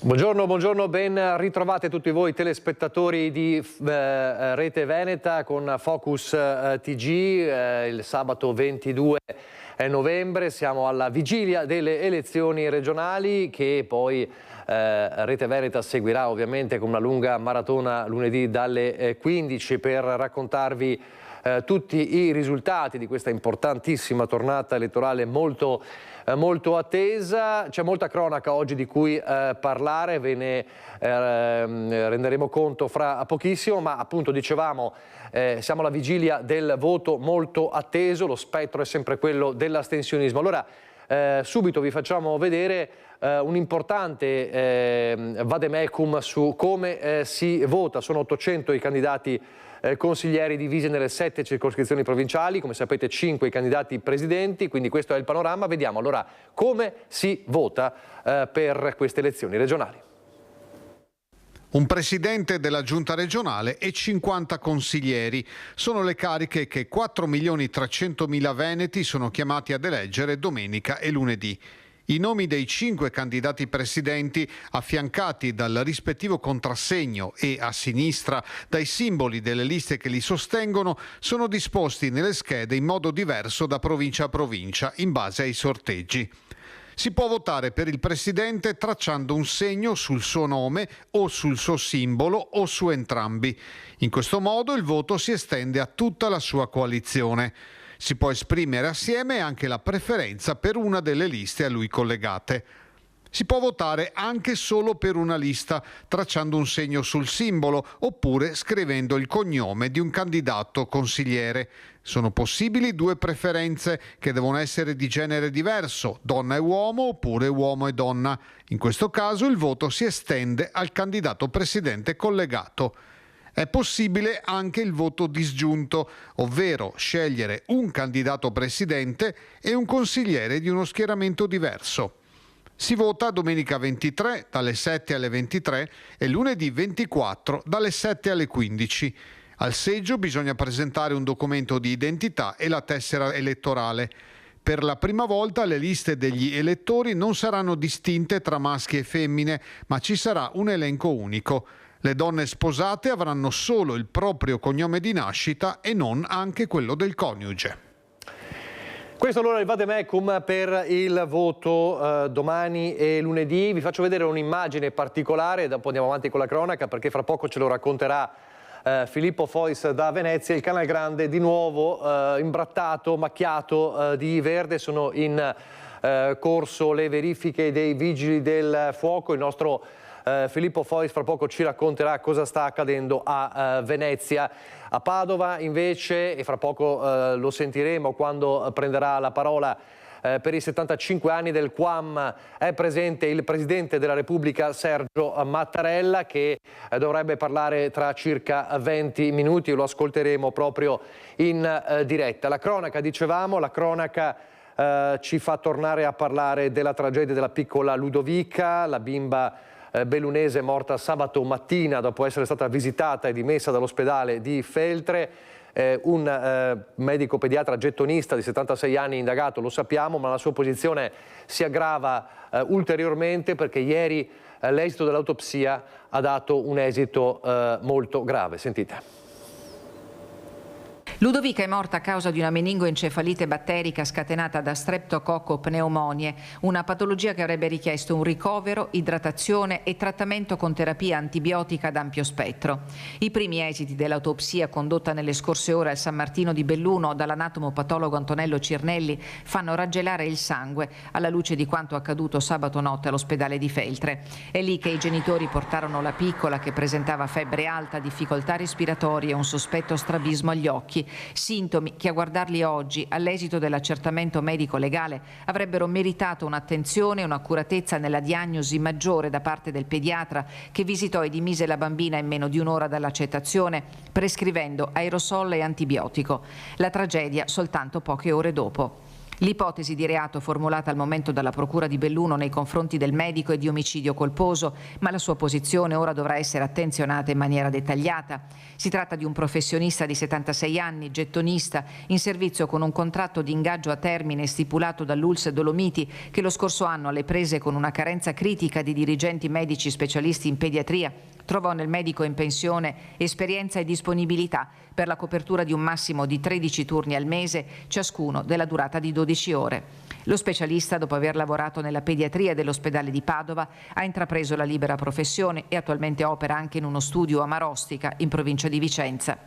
Buongiorno, ben ritrovate tutti voi telespettatori di Rete Veneta con Focus TG. Il sabato 22 novembre siamo alla vigilia delle elezioni regionali che poi Rete Veneta seguirà ovviamente con una lunga maratona lunedì dalle 15 per raccontarvi tutti i risultati di questa importantissima tornata elettorale molto attesa. C'è molta cronaca oggi di cui parlare, ve ne renderemo conto fra pochissimo, ma appunto dicevamo siamo alla vigilia del voto molto atteso, lo spettro è sempre quello dell'astensionismo. Allora subito vi facciamo vedere un importante vademecum su come si vota. Sono 800 i candidati consiglieri divisi nelle 7 circoscrizioni provinciali, come sapete 5 i candidati presidenti, quindi questo è il panorama. Vediamo allora come si vota per queste elezioni regionali. Un presidente della giunta regionale e 50 consiglieri sono le cariche che 4.300.000 veneti sono chiamati ad eleggere domenica e lunedì. I nomi dei 5 candidati presidenti, affiancati dal rispettivo contrassegno e a sinistra dai simboli delle liste che li sostengono, sono disposti nelle schede in modo diverso da provincia a provincia, in base ai sorteggi. Si può votare per il presidente tracciando un segno sul suo nome o sul suo simbolo o su entrambi. In questo modo il voto si estende a tutta la sua coalizione. Si può esprimere assieme anche la preferenza per una delle liste a lui collegate. Si può votare anche solo per una lista, tracciando un segno sul simbolo oppure scrivendo il cognome di un candidato consigliere. Sono possibili 2 preferenze che devono essere di genere diverso, donna e uomo oppure uomo e donna. In questo caso il voto si estende al candidato presidente collegato. È possibile anche il voto disgiunto, ovvero scegliere un candidato presidente e un consigliere di uno schieramento diverso. Si vota domenica 23 dalle 7 alle 23 e lunedì 24 dalle 7 alle 15. Al seggio bisogna presentare un documento di identità e la tessera elettorale. Per la prima volta le liste degli elettori non saranno distinte tra maschi e femmine, ma ci sarà un elenco unico. Le donne sposate avranno solo il proprio cognome di nascita e non anche quello del coniuge. Questo allora è il vademecum per il voto domani e lunedì. Vi faccio vedere un'immagine particolare, dopo andiamo avanti con la cronaca perché fra poco ce lo racconterà Filippo Fois da Venezia. Il Canal Grande di nuovo imbrattato, macchiato di verde. Sono in corso le verifiche dei vigili del fuoco. Il nostro Filippo Fois fra poco ci racconterà cosa sta accadendo a Venezia. A Padova invece, e fra poco lo sentiremo quando prenderà la parola per i 75 anni del QAM, è presente il Presidente della Repubblica Sergio Mattarella che dovrebbe parlare tra circa 20 minuti, lo ascolteremo proprio in diretta. La cronaca, dicevamo, la cronaca ci fa tornare a parlare della tragedia della piccola Ludovica, la bimba bellunese morta sabato mattina dopo essere stata visitata e dimessa dall'ospedale di Feltre. Un medico pediatra gettonista di 76 anni indagato, lo sappiamo, ma la sua posizione si aggrava ulteriormente perché ieri l'esito dell'autopsia ha dato un esito molto grave. Sentite. Ludovica è morta a causa di una meningoencefalite batterica scatenata da streptococco pneumonie, una patologia che avrebbe richiesto un ricovero, idratazione e trattamento con terapia antibiotica ad ampio spettro. I primi esiti dell'autopsia condotta nelle scorse ore al San Martino di Belluno dall'anatomopatologo Antonello Cirnelli fanno raggelare il sangue alla luce di quanto accaduto sabato notte all'ospedale di Feltre. È lì che i genitori portarono la piccola che presentava febbre alta, difficoltà respiratorie e un sospetto strabismo agli occhi. Sintomi che a guardarli oggi, all'esito dell'accertamento medico-legale, avrebbero meritato un'attenzione e un'accuratezza nella diagnosi maggiore da parte del pediatra che visitò e dimise la bambina in meno di un'ora dall'accettazione, prescrivendo aerosol e antibiotico. La tragedia soltanto poche ore dopo. L'ipotesi di reato formulata al momento dalla Procura di Belluno nei confronti del medico è di omicidio colposo, ma la sua posizione ora dovrà essere attenzionata in maniera dettagliata. Si tratta di un professionista di 76 anni, gettonista, in servizio con un contratto di ingaggio a termine stipulato dall'ULSS Dolomiti, che lo scorso anno, alle prese con una carenza critica di dirigenti medici specialisti in pediatria, trovò nel medico in pensione esperienza e disponibilità per la copertura di un massimo di 13 turni al mese, ciascuno della durata di 12 ore. Lo specialista, dopo aver lavorato nella pediatria dell'ospedale di Padova, ha intrapreso la libera professione e attualmente opera anche in uno studio a Marostica, in provincia di Vicenza.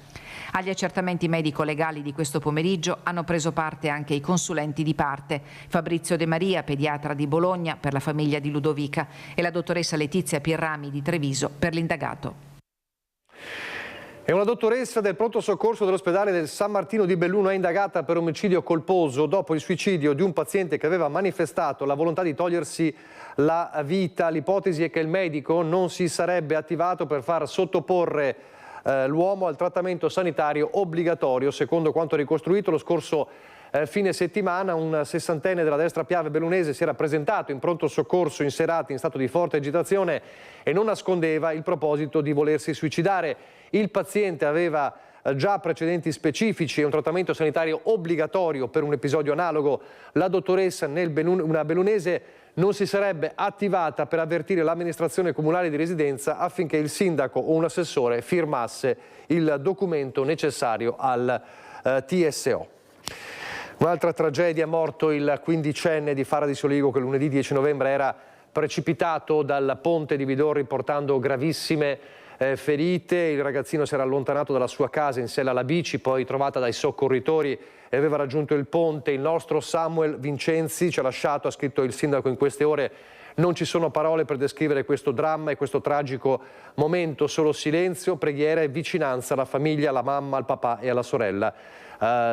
Agli accertamenti medico-legali di questo pomeriggio hanno preso parte anche i consulenti di parte, Fabrizio De Maria, pediatra di Bologna per la famiglia di Ludovica, e la dottoressa Letizia Pirrami di Treviso per l'indagato. E una dottoressa del pronto soccorso dell'ospedale del San Martino di Belluno è indagata per omicidio colposo dopo il suicidio di un paziente che aveva manifestato la volontà di togliersi la vita. L'ipotesi è che il medico non si sarebbe attivato per far sottoporre l'uomo al trattamento sanitario obbligatorio. Secondo quanto ricostruito lo scorso fine settimana, un sessantenne della destra Piave bellunese si era presentato in pronto soccorso in serata in stato di forte agitazione e non nascondeva il proposito di volersi suicidare. Il paziente aveva già precedenti specifici e un trattamento sanitario obbligatorio per un episodio analogo. La dottoressa, una bellunese, non si sarebbe attivata per avvertire l'amministrazione comunale di residenza affinché il sindaco o un assessore firmasse il documento necessario al TSO. Un'altra tragedia: è morto il 15enne di Fara di Soligo che lunedì 10 novembre era precipitato dal ponte di Vidorri portando gravissime ferite. Il ragazzino si era allontanato dalla sua casa in sella alla bici, poi trovata dai soccorritori e aveva raggiunto il ponte. Il nostro Samuel Vincenzi ci ha lasciato, ha scritto il sindaco in queste ore: non ci sono parole per descrivere questo dramma e questo tragico momento, solo silenzio, preghiera e vicinanza alla famiglia, alla mamma, al papà e alla sorella.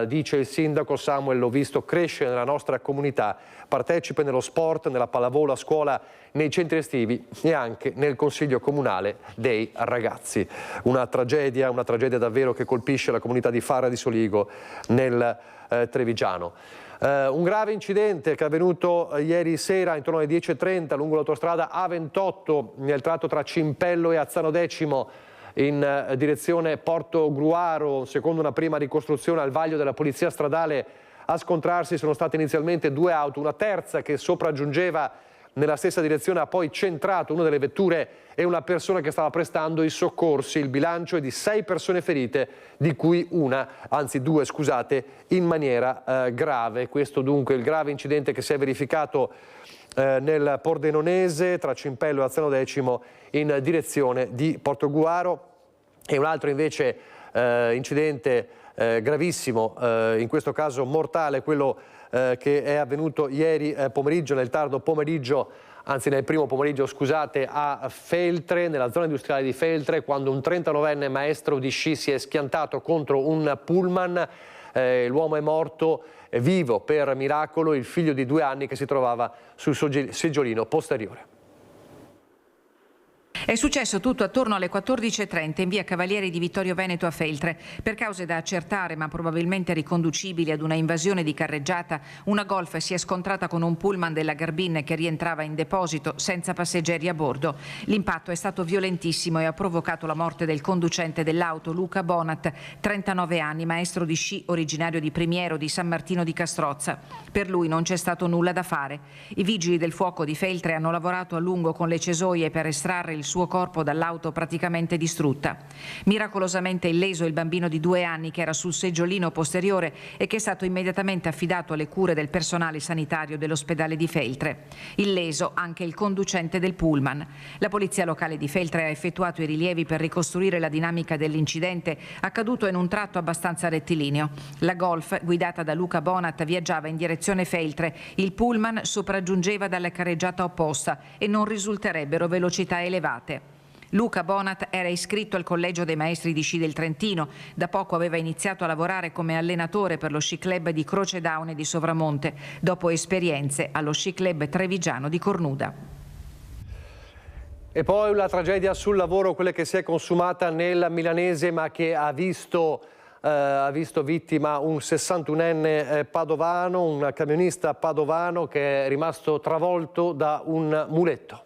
Dice il sindaco: Samuel l'ho visto crescere nella nostra comunità, partecipe nello sport, nella pallavolo a scuola, nei centri estivi e anche nel consiglio comunale dei ragazzi. Una tragedia davvero che colpisce la comunità di Fara di Soligo nel Trevigiano. Un grave incidente che è avvenuto ieri sera intorno alle 10:30 lungo l'autostrada A28 nel tratto tra Cimpello e Azzano Decimo in direzione Porto Gruaro. Secondo una prima ricostruzione al vaglio della polizia stradale, a scontrarsi sono state inizialmente due auto, una terza che sopraggiungeva nella stessa direzione ha poi centrato una delle vetture e una persona che stava prestando i soccorsi. Il bilancio è di 6 persone ferite, di cui due in maniera grave. Questo dunque il grave incidente che si è verificato nel Pordenonese tra Cimpello e Azzano Decimo in direzione di Portogruaro. E un altro invece incidente gravissimo, in questo caso mortale, quello che è avvenuto ieri pomeriggio, nel tardo pomeriggio, anzi nel primo pomeriggio scusate, a Feltre, nella zona industriale di Feltre, quando un 39enne maestro di sci si è schiantato contro un pullman. L'uomo è morto vivo per miracolo, il figlio di 2 anni che si trovava sul seggiolino posteriore. È successo tutto attorno alle 14:30 in via Cavalieri di Vittorio Veneto a Feltre. Per cause da accertare, ma probabilmente riconducibili ad una invasione di carreggiata, una Golf si è scontrata con un pullman della Garbin che rientrava in deposito senza passeggeri a bordo. L'impatto è stato violentissimo e ha provocato la morte del conducente dell'auto, Luca Bonat, 39 anni, maestro di sci originario di Primiero di San Martino di Castrozza. Per lui non c'è stato nulla da fare. I vigili del fuoco di Feltre hanno lavorato a lungo con le cesoie per estrarre il suo corpo dall'auto praticamente distrutta. Miracolosamente illeso il bambino di 2 anni che era sul seggiolino posteriore e che è stato immediatamente affidato alle cure del personale sanitario dell'ospedale di Feltre. Illeso anche il conducente del pullman. La polizia locale di Feltre ha effettuato i rilievi per ricostruire la dinamica dell'incidente accaduto in un tratto abbastanza rettilineo. La Golf, guidata da Luca Bonat, viaggiava in direzione Feltre. Il pullman sopraggiungeva dalla carreggiata opposta e non risulterebbero velocità elevate. Luca Bonat era iscritto al Collegio dei Maestri di Sci del Trentino. Da poco aveva iniziato a lavorare come allenatore per lo sci club di Croce Daune di Sovramonte, dopo esperienze allo sci club trevigiano di Cornuda. E poi una tragedia sul lavoro, quella che si è consumata nel Milanese, ma che ha visto ha visto vittima un 61enne padovano, un camionista padovano che è rimasto travolto da un muletto.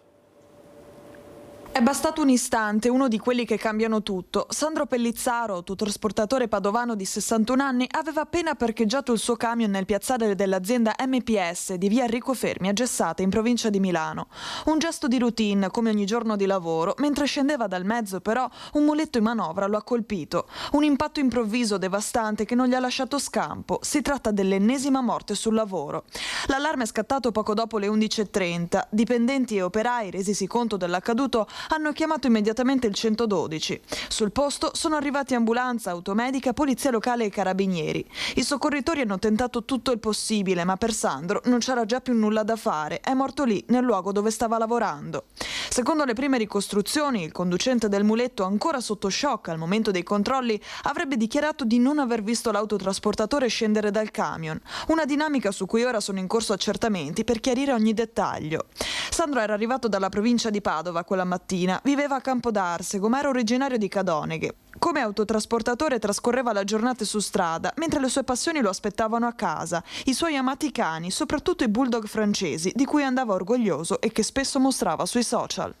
È bastato un istante, uno di quelli che cambiano tutto. Sandro Pellizzaro, autotrasportatore padovano di 61 anni, aveva appena parcheggiato il suo camion nel piazzale dell'azienda MPS di via Enrico Fermi a Gessate, in provincia di Milano. Un gesto di routine, come ogni giorno di lavoro. Mentre scendeva dal mezzo, però, un muletto in manovra lo ha colpito. Un impatto improvviso, devastante, che non gli ha lasciato scampo. Si tratta dell'ennesima morte sul lavoro. L'allarme è scattato poco dopo le 11:30. Dipendenti e operai, resisi conto dell'accaduto, hanno chiamato immediatamente il 112. Sul posto sono arrivati ambulanza, automedica, polizia locale e carabinieri. I soccorritori hanno tentato tutto il possibile, ma per Sandro non c'era già più nulla da fare. È morto lì, nel luogo dove stava lavorando. Secondo le prime ricostruzioni, il conducente del muletto, ancora sotto shock al momento dei controlli, avrebbe dichiarato di non aver visto l'autotrasportatore scendere dal camion. Una dinamica su cui ora sono in corso accertamenti per chiarire ogni dettaglio. Sandro era arrivato dalla provincia di Padova quella mattina. Viveva a Campodarsego, ma era originario di Cadoneghe. Come autotrasportatore trascorreva la giornata su strada, mentre le sue passioni lo aspettavano a casa, i suoi amati cani, soprattutto i bulldog francesi, di cui andava orgoglioso e che spesso mostrava sui social.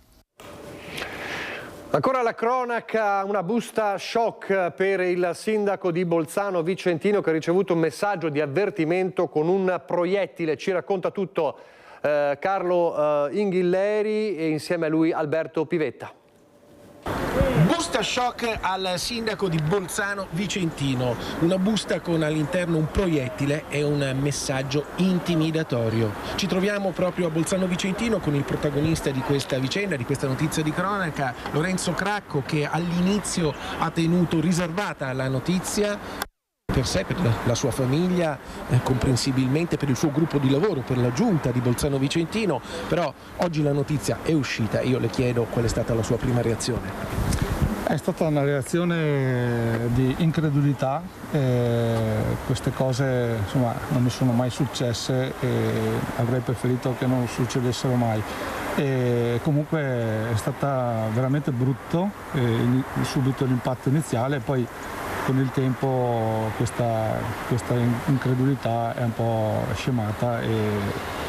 Ancora la cronaca, una busta shock per il sindaco di Bolzano Vicentino che ha ricevuto un messaggio di avvertimento con un proiettile. Ci racconta tutto Carlo Inghilleri e insieme a lui Alberto Pivetta. Busta shock al sindaco di Bolzano Vicentino, una busta con all'interno un proiettile e un messaggio intimidatorio. Ci troviamo proprio a Bolzano Vicentino con il protagonista di questa vicenda, di questa notizia di cronaca, Lorenzo Cracco, che all'inizio ha tenuto riservata la notizia per sé, per la sua famiglia, comprensibilmente per il suo gruppo di lavoro, per la giunta di Bolzano Vicentino, però oggi la notizia è uscita. Io le chiedo qual è stata la sua prima reazione. È stata una reazione di incredulità, queste cose insomma non mi sono mai successe e avrei preferito che non succedessero mai. E comunque è stata veramente brutto, subito l'impatto iniziale, poi con il tempo questa incredulità è un po' scemata e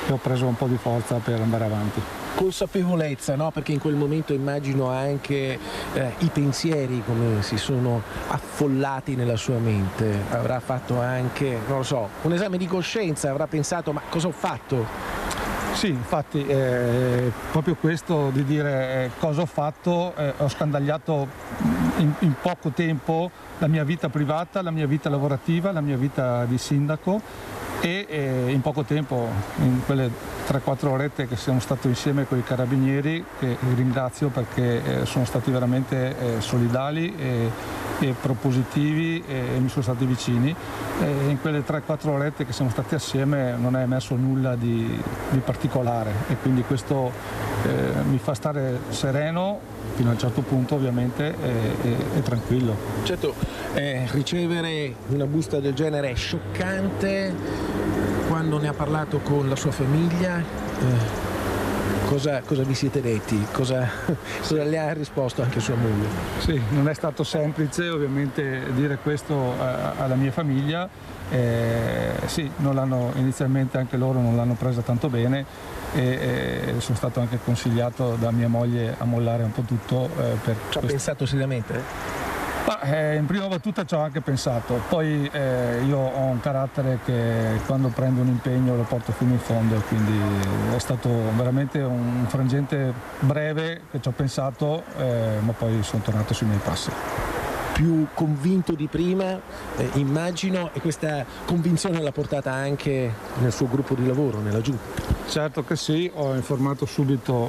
ho preso un po' di forza per andare avanti. Consapevolezza, no? Perché in quel momento immagino anche i pensieri come si sono affollati nella sua mente. Avrà fatto anche, non lo so, un esame di coscienza, avrà pensato ma cosa ho fatto? Sì, infatti proprio questo di dire cosa ho fatto, ho scandagliato in poco tempo la mia vita privata, la mia vita lavorativa, la mia vita di sindaco e in poco tempo, in quelle 3-4 orette che siamo stati insieme con i carabinieri, che ringrazio perché sono stati veramente solidali e propositivi e mi sono stati vicini, e in quelle 3-4 orette che siamo stati assieme non è emerso nulla di particolare e quindi questo mi fa stare sereno fino a un certo punto ovviamente e tranquillo. Certo, ricevere una busta del genere è scioccante. Quando ne ha parlato con la sua famiglia, cosa vi siete detti? Cosa le ha risposto anche sua moglie? Sì, non è stato semplice ovviamente dire questo alla mia famiglia. Sì, inizialmente anche loro non l'hanno presa tanto bene e sono stato anche consigliato da mia moglie a mollare un po' tutto. Ci ha pensato seriamente? In prima battuta ci ho anche pensato, poi io ho un carattere che quando prendo un impegno lo porto fino in fondo, quindi è stato veramente un frangente breve che ci ho pensato, ma poi sono tornato sui miei passi. Più convinto di prima, immagino, e questa convinzione l'ha portata anche nel suo gruppo di lavoro, nella giunta? Certo che sì, ho informato subito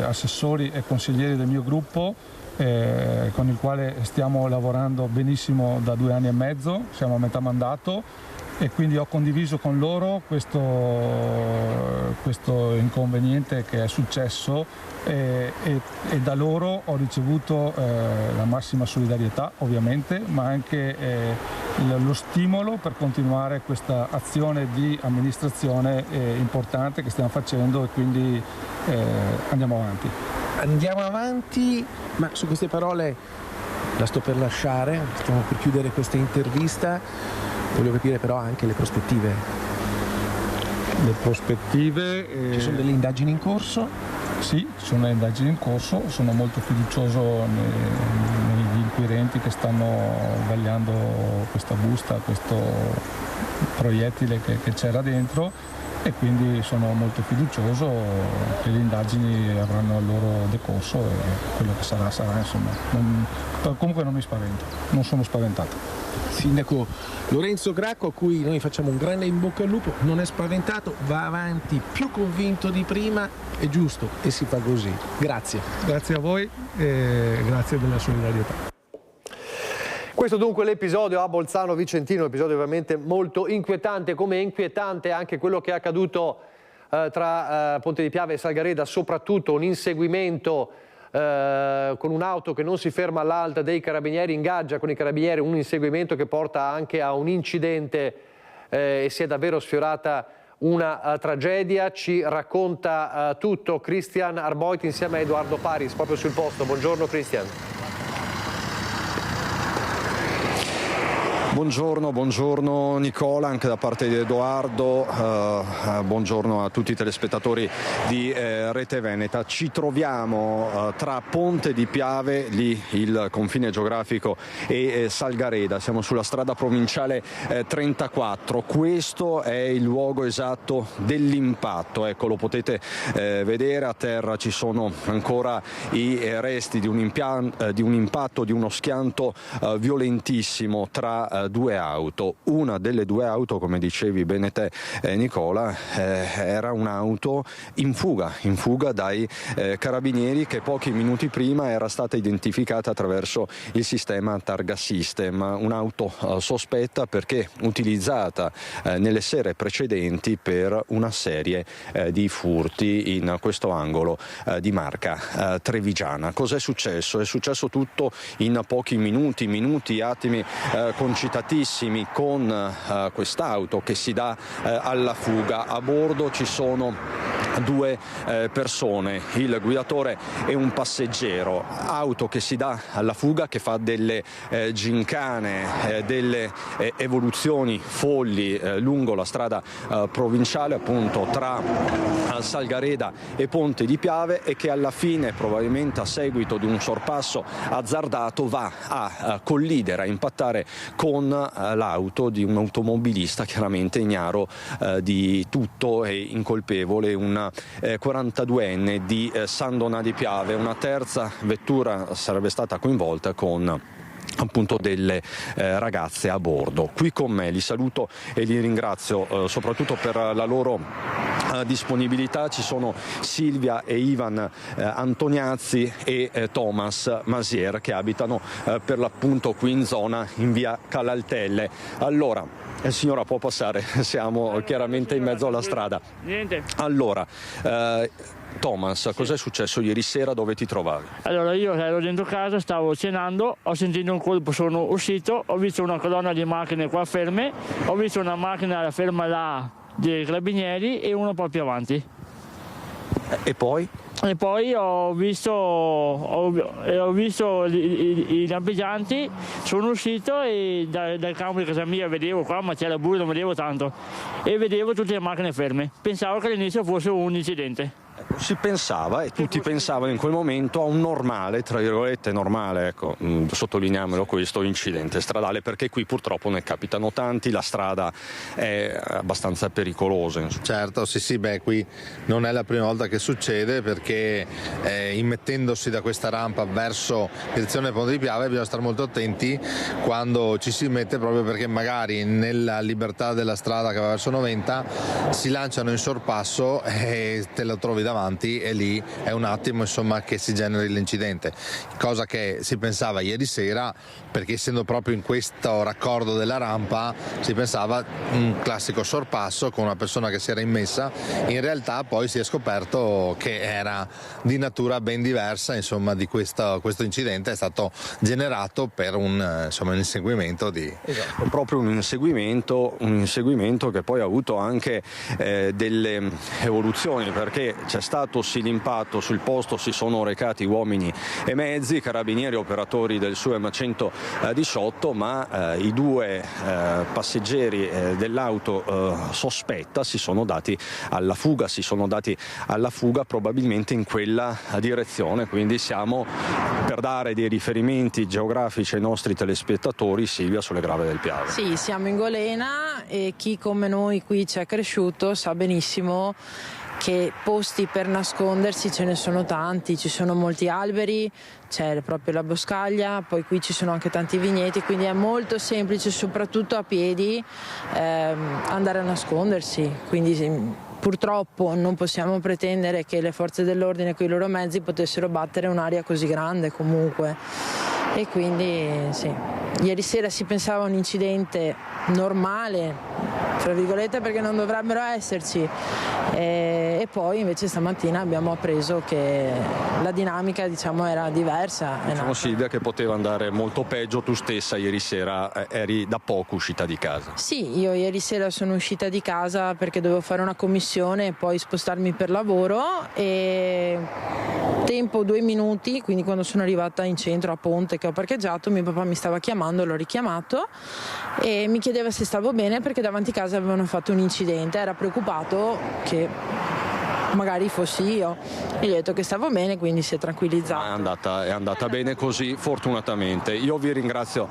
assessori e consiglieri del mio gruppo, con il quale stiamo lavorando benissimo da 2 anni e mezzo, siamo a metà mandato e quindi ho condiviso con loro questo inconveniente che è successo e da loro ho ricevuto la massima solidarietà ovviamente, ma anche lo stimolo per continuare questa azione di amministrazione importante che stiamo facendo e quindi andiamo avanti. Andiamo avanti, ma su queste parole La sto per lasciare, stiamo per chiudere questa intervista, voglio capire però anche le prospettive. Le prospettive... Ci sono delle indagini in corso? Sì, ci sono le indagini in corso, sono molto fiducioso negli inquirenti che stanno vagliando questa busta, questo proiettile che c'era dentro, e quindi sono molto fiducioso che le indagini avranno il loro decorso e quello che sarà, insomma. Comunque non mi spavento, non sono spaventato. Sindaco Lorenzo Gracco, a cui noi facciamo un grande in bocca al lupo, non è spaventato, va avanti più convinto di prima, è giusto e si fa così. Grazie. Grazie a voi e grazie della solidarietà. Questo dunque l'episodio a Bolzano Vicentino, un episodio ovviamente molto inquietante, come è inquietante anche quello che è accaduto tra Ponte di Piave e Salgareda, soprattutto un inseguimento con un'auto che non si ferma all'alta dei carabinieri, ingaggia con i carabinieri un inseguimento che porta anche a un incidente e si è davvero sfiorata una tragedia. Ci racconta tutto Christian Arboit insieme a Edoardo Paris proprio sul posto. Buongiorno Christian. Buongiorno Nicola, anche da parte di Edoardo, buongiorno a tutti i telespettatori di Rete Veneta. Ci troviamo tra Ponte di Piave, lì il confine geografico, e Salgareda, siamo sulla strada provinciale 34, questo è il luogo esatto dell'impatto, ecco, lo potete vedere, a terra ci sono ancora i resti di un impatto, di uno schianto violentissimo tra due auto. Una delle due auto, come dicevi bene te Nicola, era un'auto in fuga dai carabinieri, che pochi minuti prima era stata identificata attraverso il sistema Targa System, un'auto sospetta perché utilizzata nelle sere precedenti per una serie di furti in questo angolo di marca trevigiana. Cos'è successo? È successo tutto in pochi minuti, attimi concitatissimi, con quest'auto che si dà alla fuga. A bordo ci sono due persone, il guidatore e un passeggero. Auto che si dà alla fuga, che fa delle gincane, delle evoluzioni folli lungo la strada provinciale, appunto tra Salgareda e Ponte di Piave, e che alla fine, probabilmente a seguito di un sorpasso azzardato, va a collidere, a impattare con l'auto di un automobilista chiaramente ignaro di tutto e incolpevole, un 42enne di San Donà di Piave. Una terza vettura sarebbe stata coinvolta con appunto delle ragazze a bordo. Qui con me li saluto e li ringrazio soprattutto per la loro disponibilità. Ci sono Silvia e Ivan Antoniazzi e Thomas Masier, che abitano per l'appunto qui in zona, in via Calaltelle. Allora, signora, può passare, siamo chiaramente in mezzo alla strada. Niente. Allora, Thomas, cos'è successo ieri sera, dove ti trovavi? Allora, io ero dentro casa, stavo cenando, ho sentito un colpo, sono uscito, ho visto una colonna di macchine qua ferme, ho visto una macchina ferma là dei carabinieri e uno po' più avanti. E poi? E poi ho visto i lampeggianti, sono uscito e dal campo di casa mia vedevo qua, ma c'era buio, non vedevo tanto, e vedevo tutte le macchine ferme. Pensavo che all'inizio fosse un incidente. Si pensava, e tutti pensavano in quel momento, a un normale, tra virgolette normale, ecco, sottolineiamolo questo, incidente stradale, perché qui purtroppo ne capitano tanti, la strada è abbastanza pericolosa. Certo, sì, qui non è la prima volta che succede, perché immettendosi da questa rampa verso direzione Ponte di Piave bisogna stare molto attenti quando ci si mette, proprio perché magari nella libertà della strada che va verso 90 si lanciano in sorpasso e te lo trovi davanti, e lì è un attimo insomma che si generi l'incidente, cosa che si pensava ieri sera, perché essendo proprio in questo raccordo della rampa si pensava un classico sorpasso con una persona che si era immessa. In realtà poi si è scoperto che era era di natura ben diversa, insomma, di questo incidente è stato generato per un inseguimento di... Esatto, proprio un inseguimento che poi ha avuto anche delle evoluzioni, perché c'è stato sì l'impatto, sul posto si sono recati uomini e mezzi, carabinieri, operatori del SUEM 118, ma i due passeggeri dell'auto sospetta si sono dati alla fuga probabilmente in quella direzione, quindi siamo, per dare dei riferimenti geografici ai nostri telespettatori, Silvia, sulle Grave del Piave. Sì, siamo in Golena e chi come noi qui ci è cresciuto sa benissimo che posti per nascondersi ce ne sono tanti, ci sono molti alberi, c'è proprio la boscaglia, poi qui ci sono anche tanti vigneti, quindi è molto semplice, soprattutto a piedi, andare a nascondersi. Quindi purtroppo non possiamo pretendere che le forze dell'ordine con i loro mezzi potessero battere un'area così grande comunque. E quindi sì, ieri sera si pensava a un incidente normale, tra virgolette, perché non dovrebbero esserci, e poi invece stamattina abbiamo appreso che la dinamica, diciamo, era diversa. Diciamo, Silvia, che poteva andare molto peggio. Tu stessa ieri sera eri da poco uscita di casa. Sì, io ieri sera sono uscita di casa perché dovevo fare una commissione e poi spostarmi per lavoro, e tempo 2 minuti, quindi quando sono arrivata in centro a Ponte, che ho parcheggiato, mio papà mi stava chiamando, l'ho richiamato e mi chiedeva se stavo bene perché davanti a casa avevano fatto un incidente, era preoccupato che magari fossi io, e gli ho detto che stavo bene, quindi si è tranquillizzato. È andata bene così, fortunatamente. Io vi ringrazio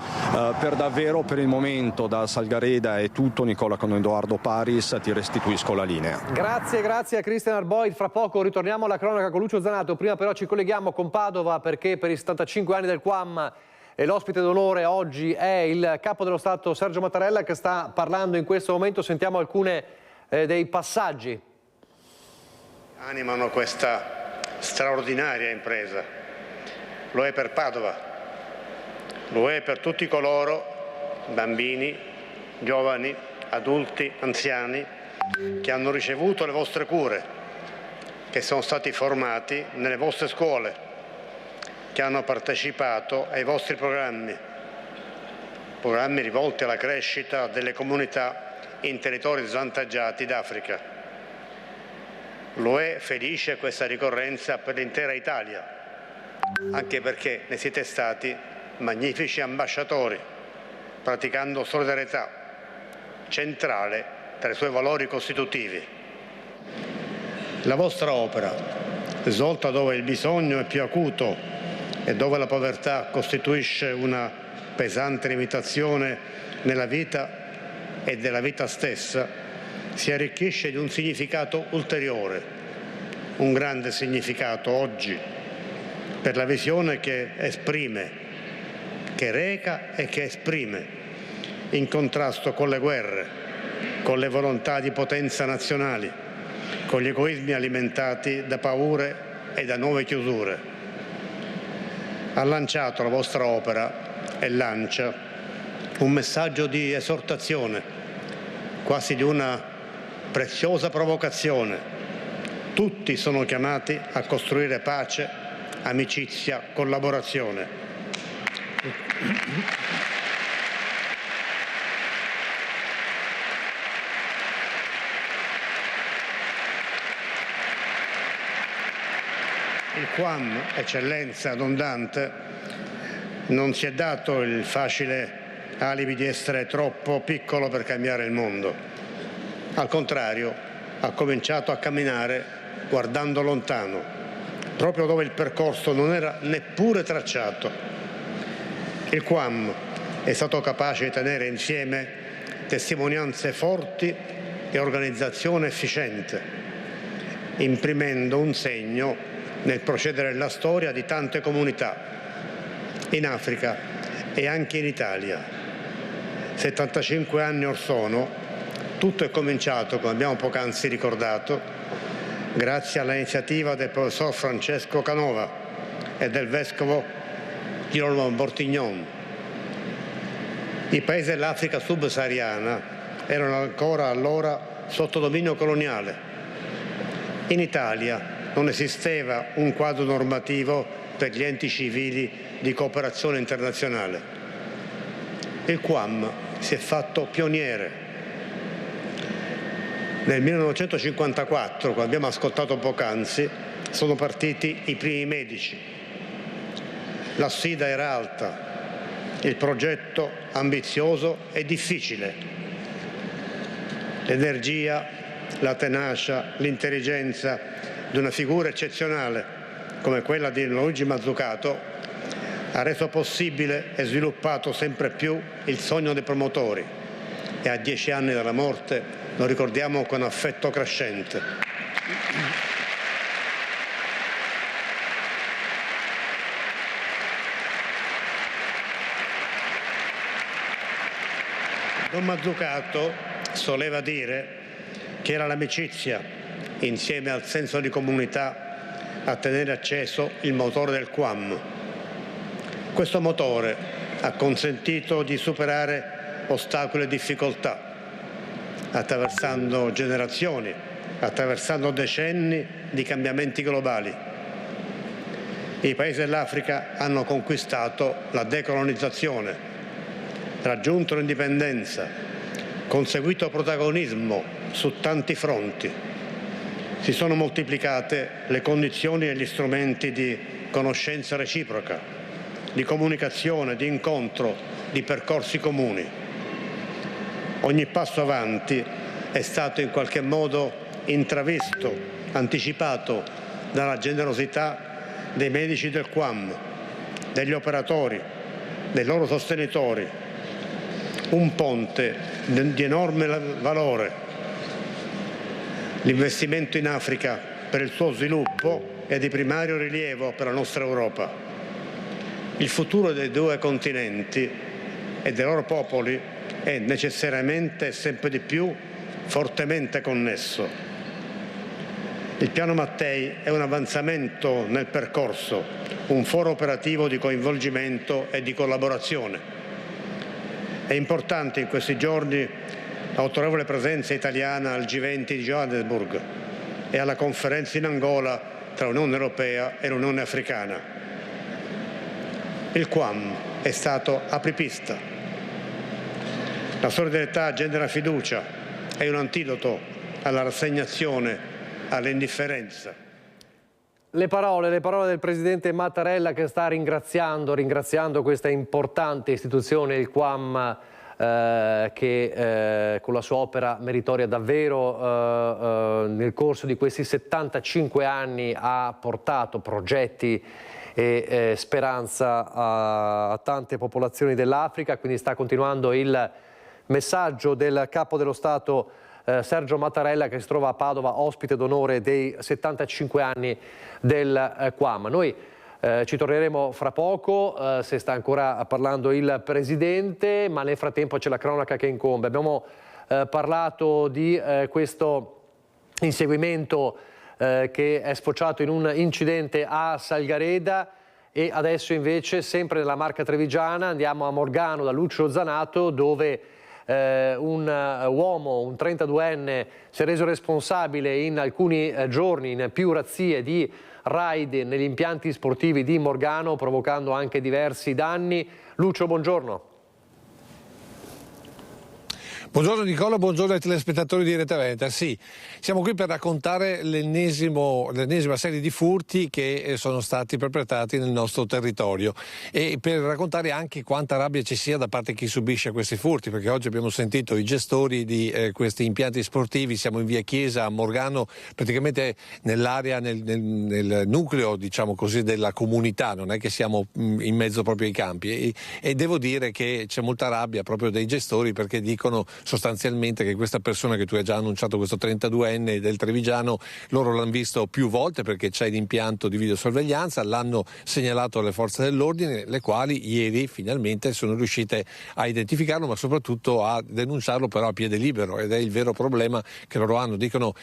per davvero, per il momento. Da Salgareda è tutto. Nicola con Edoardo Paris, ti restituisco la linea. Grazie a Christian Arboid. Fra poco ritorniamo alla cronaca con Lucio Zanato. Prima però ci colleghiamo con Padova, perché per i 75 anni del QAM e l'ospite d'onore oggi è il capo dello Stato Sergio Mattarella, che sta parlando in questo momento. Sentiamo alcune dei passaggi. Animano questa straordinaria impresa. Lo è per Padova, lo è per tutti coloro, bambini, giovani, adulti, anziani, che hanno ricevuto le vostre cure, che sono stati formati nelle vostre scuole, che hanno partecipato ai vostri programmi rivolti alla crescita delle comunità in territori svantaggiati d'Africa. Lo è felice questa ricorrenza per l'intera Italia, anche perché ne siete stati magnifici ambasciatori, praticando solidarietà centrale tra i suoi valori costitutivi. La vostra opera, svolta dove il bisogno è più acuto e dove la povertà costituisce una pesante limitazione nella vita e della vita stessa, si arricchisce di un significato ulteriore, un grande significato oggi, per la visione che esprime, che reca e che esprime, in contrasto con le guerre, con le volontà di potenza nazionali, con gli egoismi alimentati da paure e da nuove chiusure. Ha lanciato la vostra opera e lancia un messaggio di esortazione, quasi di una preziosa provocazione. Tutti sono chiamati a costruire pace, amicizia, collaborazione. Il QAM, eccellenza abbondante, non si è dato il facile alibi di essere troppo piccolo per cambiare il mondo. Al contrario, ha cominciato a camminare guardando lontano, proprio dove il percorso non era neppure tracciato. Il QAM è stato capace di tenere insieme testimonianze forti e organizzazione efficiente, imprimendo un segno nel procedere della storia di tante comunità, in Africa e anche in Italia. 75 anni or sono, tutto è cominciato, come abbiamo poc'anzi ricordato, grazie all'iniziativa del professor Francesco Canova e del vescovo Girolamo Bortignon. I paesi dell'Africa subsahariana erano ancora allora sotto dominio coloniale. In Italia non esisteva un quadro normativo per gli enti civili di cooperazione internazionale. Il QAM si è fatto pioniere. Nel 1954, come abbiamo ascoltato poc'anzi, sono partiti i primi medici. La sfida era alta, il progetto ambizioso e difficile. L'energia, la tenacia, l'intelligenza di una figura eccezionale come quella di Luigi Mazzucato ha reso possibile e sviluppato sempre più il sogno dei promotori e a 10 anni dalla morte lo ricordiamo con affetto crescente. Don Mazzucato soleva dire che era l'amicizia, insieme al senso di comunità, a tenere acceso il motore del QAM. Questo motore ha consentito di superare ostacoli e difficoltà, attraversando generazioni, attraversando decenni di cambiamenti globali. I paesi dell'Africa hanno conquistato la decolonizzazione, raggiunto l'indipendenza, conseguito protagonismo su tanti fronti. Si sono moltiplicate le condizioni e gli strumenti di conoscenza reciproca, di comunicazione, di incontro, di percorsi comuni. Ogni passo avanti è stato in qualche modo intravisto, anticipato dalla generosità dei medici del QAM, degli operatori, dei loro sostenitori. Un ponte di enorme valore. L'investimento in Africa per il suo sviluppo è di primario rilievo per la nostra Europa. Il futuro dei due continenti e dei loro popoli è necessariamente e sempre di più fortemente connesso. Il piano Mattei è un avanzamento nel percorso, un foro operativo di coinvolgimento e di collaborazione. È importante in questi giorni l'autorevole presenza italiana al G20 di Johannesburg e alla conferenza in Angola tra l'Unione Europea e l'Unione Africana. Il QAM è stato apripista. La solidarietà genera fiducia, è un antidoto alla rassegnazione, all'indifferenza. Le parole del Presidente Mattarella che sta ringraziando questa importante istituzione, il QAM, che con la sua opera meritoria davvero nel corso di questi 75 anni ha portato progetti e speranza a tante popolazioni dell'Africa, quindi sta continuando il messaggio del Capo dello Stato Sergio Mattarella, che si trova a Padova, ospite d'onore dei 75 anni del QAM. Noi ci torneremo fra poco, se sta ancora parlando il Presidente, ma nel frattempo c'è la cronaca che incombe. Abbiamo parlato di questo inseguimento che è sfociato in un incidente a Salgareda, e adesso invece, sempre nella Marca Trevigiana, andiamo a Morgano da Lucio Zanato, dove un uomo, un 32enne, si è reso responsabile in alcuni giorni, in più razzie di raid negli impianti sportivi di Morgano, provocando anche diversi danni. Lucio, buongiorno. Buongiorno Nicola, buongiorno ai telespettatori di Rete Veneta. Sì, siamo qui per raccontare l'ennesima serie di furti che sono stati perpetrati nel nostro territorio, e per raccontare anche quanta rabbia ci sia da parte di chi subisce questi furti, perché oggi abbiamo sentito i gestori di questi impianti sportivi. Siamo in via Chiesa a Morgano, praticamente nell'area, nel nucleo, diciamo così, della comunità, non è che siamo in mezzo proprio ai campi, e devo dire che c'è molta rabbia proprio dei gestori, perché dicono sostanzialmente che questa persona che tu hai già annunciato, questo 32enne del Trevigiano, loro l'hanno visto più volte perché c'è l'impianto di videosorveglianza, l'hanno segnalato alle forze dell'ordine, le quali ieri finalmente sono riuscite a identificarlo, ma soprattutto a denunciarlo però a piede libero, ed è il vero problema che loro hanno. Dicono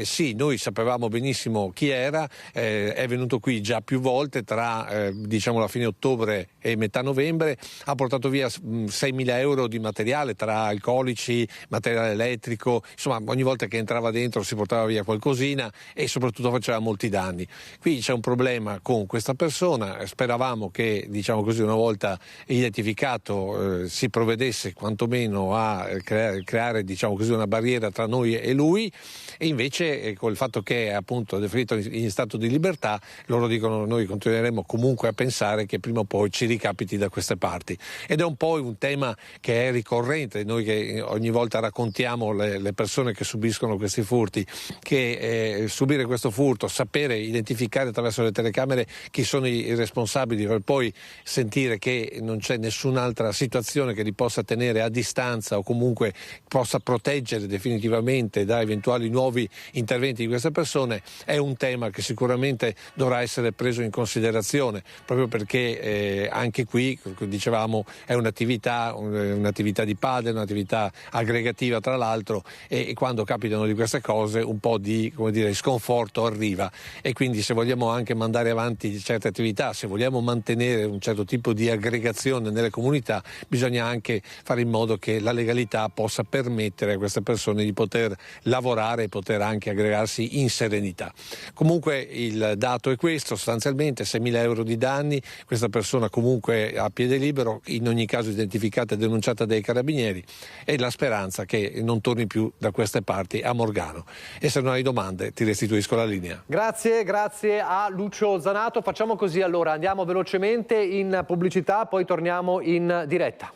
sì, noi sapevamo benissimo chi era, è venuto qui già più volte tra diciamo la fine ottobre e metà novembre, ha portato via 6.000 euro di materiale tra alcolici elettronici, materiale elettrico, insomma ogni volta che entrava dentro si portava via qualcosina e soprattutto faceva molti danni. Qui c'è un problema con questa persona, speravamo che, diciamo così, una volta identificato si provvedesse quantomeno a creare, diciamo così, una barriera tra noi e lui, e invece col fatto che è appunto definito in stato di libertà, loro dicono: noi continueremo comunque a pensare che prima o poi ci ricapiti da queste parti. Ed è un po' un tema che è ricorrente, noi che ogni volta raccontiamo le persone che subiscono questi furti, che subire questo furto, sapere identificare attraverso le telecamere chi sono i responsabili, per poi sentire che non c'è nessun'altra situazione che li possa tenere a distanza o comunque possa proteggere definitivamente da eventuali nuovi interventi di queste persone, è un tema che sicuramente dovrà essere preso in considerazione, proprio perché anche qui, dicevamo, è un'attività di padel, un'attività aggregativa tra l'altro, e quando capitano di queste cose un po' di, come dire, sconforto arriva, e quindi se vogliamo anche mandare avanti certe attività, se vogliamo mantenere un certo tipo di aggregazione nelle comunità, bisogna anche fare in modo che la legalità possa permettere a queste persone di poter lavorare e poter anche aggregarsi in serenità. Comunque il dato è questo, sostanzialmente 6.000 euro di danni, questa persona comunque a piede libero, in ogni caso identificata e denunciata dai carabinieri, e la speranza che non torni più da queste parti a Morgano. E se non hai domande ti restituisco la linea. Grazie a Lucio Zanato. Facciamo così allora, andiamo velocemente in pubblicità, poi torniamo in diretta.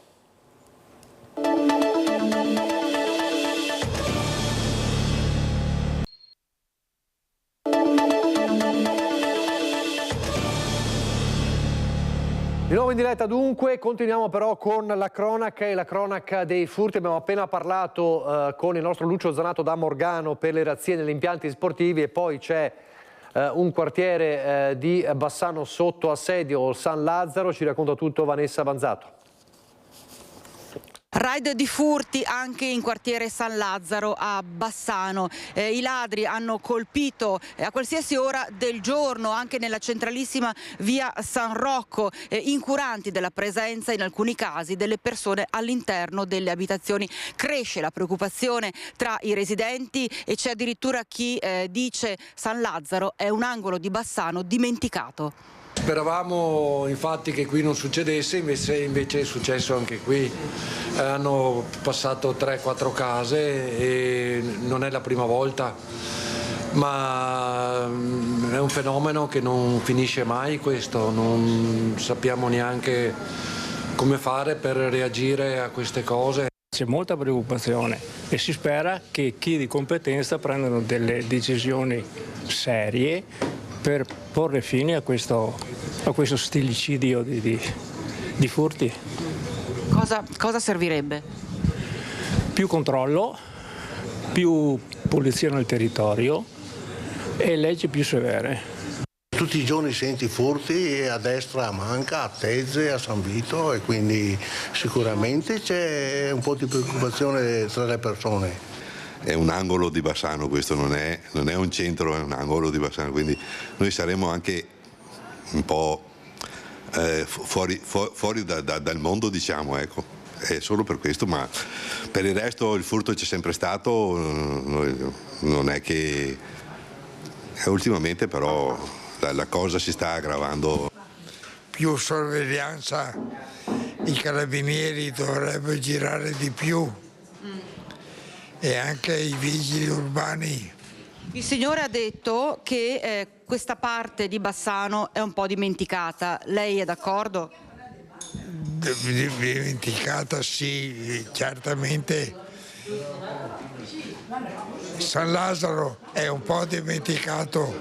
Di nuovo in diretta dunque, continuiamo però con la cronaca e la cronaca dei furti. Abbiamo appena parlato con il nostro Lucio Zanato da Morgano per le razzie negli impianti sportivi, e poi c'è un quartiere di Bassano sotto assedio, San Lazzaro. Ci racconta tutto Vanessa Vanzato. Raid di furti anche in quartiere San Lazzaro a Bassano. I ladri hanno colpito a qualsiasi ora del giorno, anche nella centralissima via San Rocco, incuranti della presenza in alcuni casi delle persone all'interno delle abitazioni. Cresce la preoccupazione tra i residenti e c'è addirittura chi dice San Lazzaro è un angolo di Bassano dimenticato. Speravamo infatti che qui non succedesse, invece è successo anche qui. Hanno passato 3-4 case e non è la prima volta, ma è un fenomeno che non finisce mai questo, non sappiamo neanche come fare per reagire a queste cose. C'è molta preoccupazione e si spera che chi di competenza prendano delle decisioni serie per porre fine a questo stillicidio di furti. Cosa servirebbe? Più controllo, più polizia nel territorio e leggi più severe. Tutti i giorni senti furti a destra a Manca, a Tezze, a San Vito, e quindi sicuramente c'è un po' di preoccupazione tra le persone. È un angolo di Bassano, questo non è un centro, è un angolo di Bassano, quindi noi saremo anche un po' fuori dal mondo, diciamo, ecco. È solo per questo, ma per il resto il furto c'è sempre stato, non è che ultimamente però la cosa si sta aggravando. Più sorveglianza, i carabinieri dovrebbero girare di più. E anche i vigili urbani. Il signore ha detto che questa parte di Bassano è un po' dimenticata. Lei è d'accordo? Dimenticata sì, certamente. San Lazzaro è un po' dimenticato.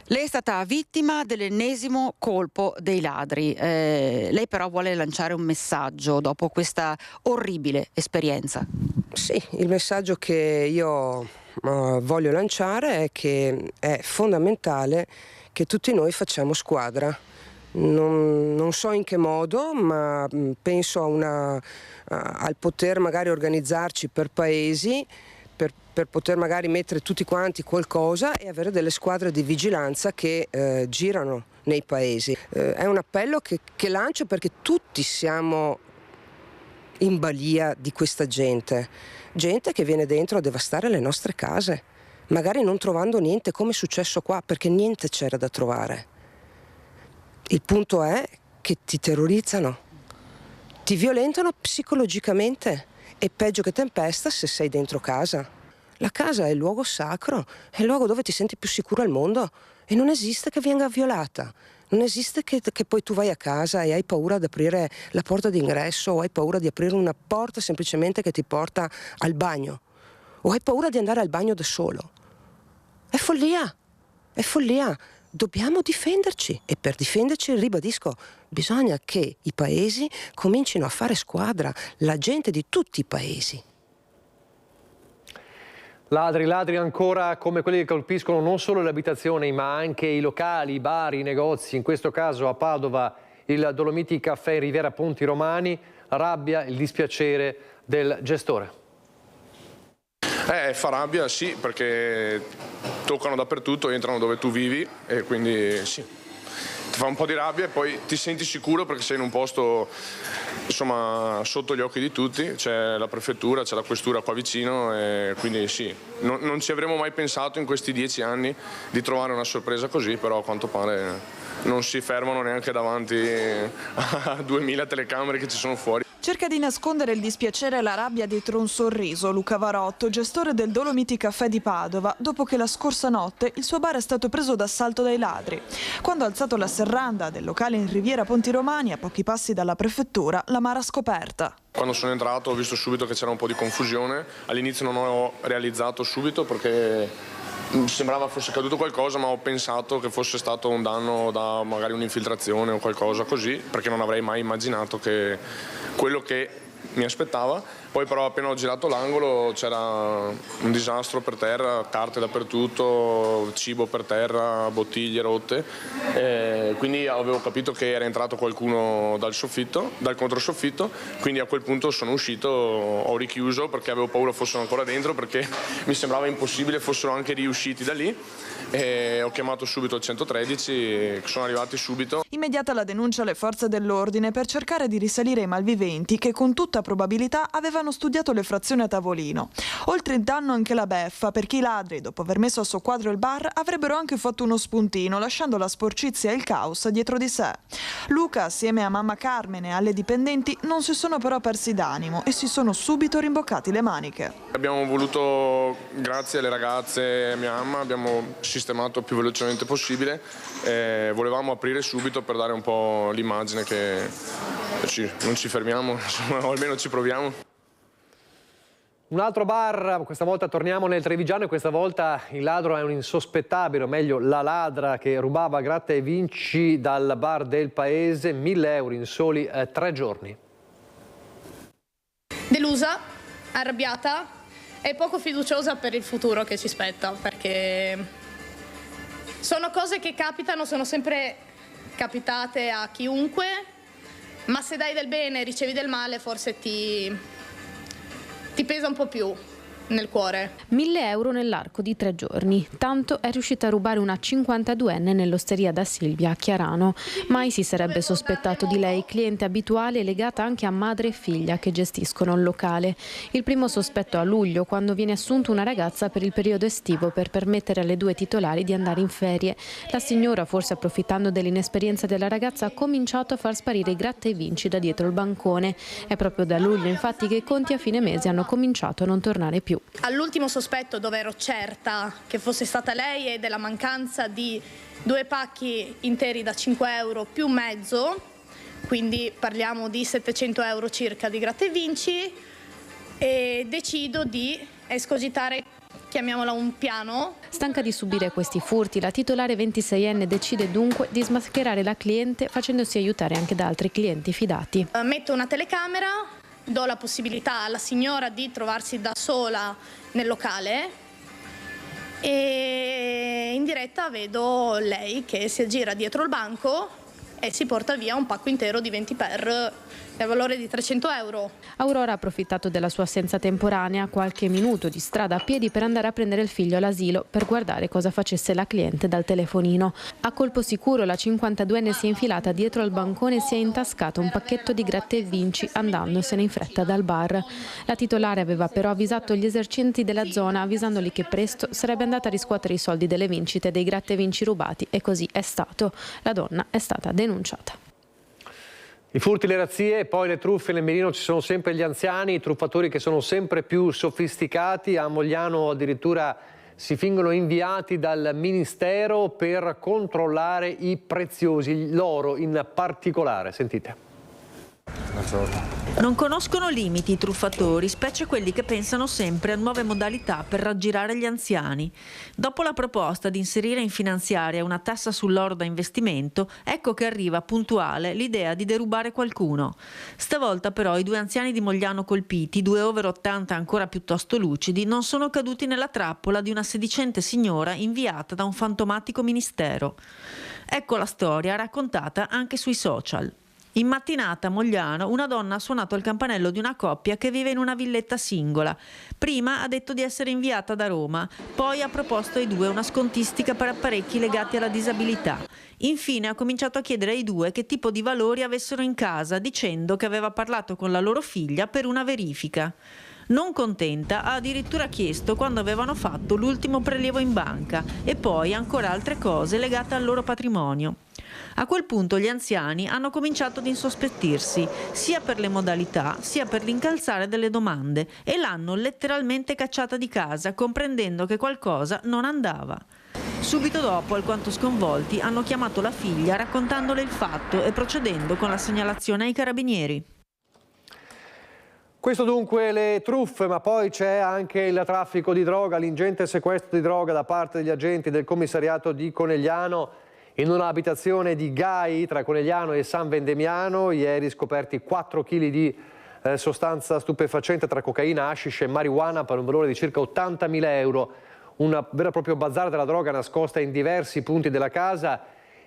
Lei è stata vittima dell'ennesimo colpo dei ladri. Lei però vuole lanciare un messaggio dopo questa orribile esperienza. Sì, il messaggio che io voglio lanciare è che è fondamentale che tutti noi facciamo squadra. Non so in che modo, ma penso al poter magari organizzarci per paesi, per poter magari mettere tutti quanti qualcosa e avere delle squadre di vigilanza che girano nei paesi. È un appello che lancio perché tutti siamo in balia di questa gente che viene dentro a devastare le nostre case, magari non trovando niente come è successo qua, perché niente c'era da trovare. Il punto è che ti terrorizzano, ti violentano psicologicamente, e peggio che tempesta se sei dentro casa. La casa è il luogo sacro, è il luogo dove ti senti più sicuro al mondo, e non esiste che venga violata. Non esiste che poi tu vai a casa e hai paura di aprire la porta d'ingresso, o hai paura di aprire una porta semplicemente che ti porta al bagno, o hai paura di andare al bagno da solo. È follia, è follia. Dobbiamo difenderci, e per difenderci, ribadisco, bisogna che i paesi comincino a fare squadra, la gente di tutti i paesi. Ladri ancora come quelli che colpiscono non solo le abitazioni ma anche i locali, i bar, i negozi. In questo caso a Padova il Dolomiti Caffè in Riviera Ponti Romani, la rabbia, il dispiacere del gestore. Fa rabbia, sì, perché toccano dappertutto, entrano dove tu vivi e quindi sì, ti fa un po' di rabbia e poi ti senti sicuro perché sei in un posto, insomma, sotto gli occhi di tutti, c'è la prefettura, c'è la questura qua vicino e quindi sì, non ci avremmo mai pensato in questi 10 anni di trovare una sorpresa così, però a quanto pare non si fermano neanche davanti a 2000 telecamere che ci sono fuori. Cerca di nascondere il dispiacere e la rabbia dietro un sorriso Luca Varotto, gestore del Dolomiti Caffè di Padova, dopo che la scorsa notte il suo bar è stato preso d'assalto dai ladri. Quando ha alzato la serranda del locale in Riviera Ponti Romani, a pochi passi dalla prefettura, l'amara scoperta. Quando sono entrato ho visto subito che c'era un po' di confusione, all'inizio non ho realizzato subito perché sembrava fosse caduto qualcosa, ma ho pensato che fosse stato un danno da magari un'infiltrazione o qualcosa così, perché non avrei mai immaginato che quello che mi aspettava. Poi però appena ho girato l'angolo c'era un disastro per terra, carte dappertutto, cibo per terra, bottiglie rotte, quindi avevo capito che era entrato qualcuno dal controsoffitto, quindi a quel punto sono uscito, ho richiuso perché avevo paura fossero ancora dentro, perché mi sembrava impossibile fossero anche riusciti da lì. E ho chiamato subito il 113, sono arrivati subito. Immediata la denuncia alle forze dell'ordine per cercare di risalire ai malviventi che con tutta probabilità avevano studiato le frazioni a tavolino. Oltre il danno anche la beffa, perché i ladri, dopo aver messo a soqquadro il bar, avrebbero anche fatto uno spuntino, lasciando la sporcizia e il caos dietro di sé. Luca, assieme a mamma Carmen e alle dipendenti, non si sono però persi d'animo e si sono subito rimboccati le maniche. Abbiamo voluto, grazie alle ragazze e a mia mamma, abbiamo sistemato il più velocemente possibile, volevamo aprire subito per dare un po' l'immagine che non ci fermiamo, insomma, o almeno ci proviamo. Un altro bar, questa volta torniamo nel Trevigiano e questa volta il ladro è un insospettabile, o meglio la ladra che rubava gratta e vinci dal bar del paese, 1.000 euro in soli 3 giorni. Delusa, arrabbiata e poco fiduciosa per il futuro che ci spetta, perché sono cose che capitano, sono sempre capitate a chiunque, ma se dai del bene e ricevi del male forse ti pesa un po' più nel cuore. 1.000 euro nell'arco di 3 giorni. Tanto è riuscita a rubare una 52enne nell'osteria da Silvia a Chiarano. Mai si sarebbe sospettato di lei, cliente abituale legata anche a madre e figlia che gestiscono il locale. Il primo sospetto a luglio, quando viene assunta una ragazza per il periodo estivo per permettere alle 2 titolari di andare in ferie. La signora, forse approfittando dell'inesperienza della ragazza, ha cominciato a far sparire i gratta e vinci da dietro il bancone. È proprio da luglio, infatti, che i conti a fine mese hanno cominciato a non tornare più. All'ultimo sospetto, dove ero certa che fosse stata lei, e della mancanza di 2 pacchi interi da 5 euro più mezzo, quindi parliamo di 700 euro circa di gratta e vinci, e decido di escogitare, chiamiamola un piano. Stanca di subire questi furti, la titolare 26enne decide dunque di smascherare la cliente facendosi aiutare anche da altri clienti fidati. Metto una telecamera, do la possibilità alla signora di trovarsi da sola nel locale e in diretta vedo lei che si aggira dietro il banco e si porta via un pacco intero di 20 per del valore di 300 euro. Aurora ha approfittato della sua assenza temporanea, qualche minuto di strada a piedi, per andare a prendere il figlio all'asilo per guardare cosa facesse la cliente dal telefonino. A colpo sicuro la 52enne si è infilata dietro al bancone e si è intascato un pacchetto di gratta e vinci andandosene in fretta dal bar. La titolare aveva però avvisato gli esercenti della zona, avvisandoli che presto sarebbe andata a riscuotere i soldi delle vincite dei gratta e vinci rubati, e così è stato. La donna è stata denunciata. I furti, le razzie e poi le truffe. Nel mirino ci sono sempre gli anziani, i truffatori che sono sempre più sofisticati. A Mogliano addirittura si fingono inviati dal Ministero per controllare i preziosi, l'oro in particolare. Sentite. Non conoscono limiti i truffatori, specie quelli che pensano sempre a nuove modalità per raggirare gli anziani. Dopo la proposta di inserire in finanziaria una tassa sull'oro da investimento, ecco che arriva puntuale l'idea di derubare qualcuno. Stavolta però i due anziani di Mogliano colpiti, due over 80 ancora piuttosto lucidi, non sono caduti nella trappola di una sedicente signora inviata da un fantomatico ministero. Ecco la storia raccontata anche sui social. In mattinata a Mogliano una donna ha suonato il campanello di una coppia che vive in una villetta singola. Prima ha detto di essere inviata da Roma, poi ha proposto ai due una scontistica per apparecchi legati alla disabilità. Infine ha cominciato a chiedere ai due che tipo di valori avessero in casa, dicendo che aveva parlato con la loro figlia per una verifica. Non contenta, ha addirittura chiesto quando avevano fatto l'ultimo prelievo in banca e poi ancora altre cose legate al loro patrimonio. A quel punto gli anziani hanno cominciato ad insospettirsi, sia per le modalità sia per l'incalzare delle domande, e l'hanno letteralmente cacciata di casa, comprendendo che qualcosa non andava. Subito dopo, alquanto sconvolti, hanno chiamato la figlia raccontandole il fatto e procedendo con la segnalazione ai carabinieri. Questo dunque le truffe, ma poi c'è anche il traffico di droga, l'ingente sequestro di droga da parte degli agenti del commissariato di Conegliano in un'abitazione di Gai tra Conegliano e San Vendemiano. Ieri scoperti 4 kg di sostanza stupefacente tra cocaina, hashish e marijuana per un valore di circa 80.000 euro. Un vero e proprio bazar della droga nascosta in diversi punti della casa.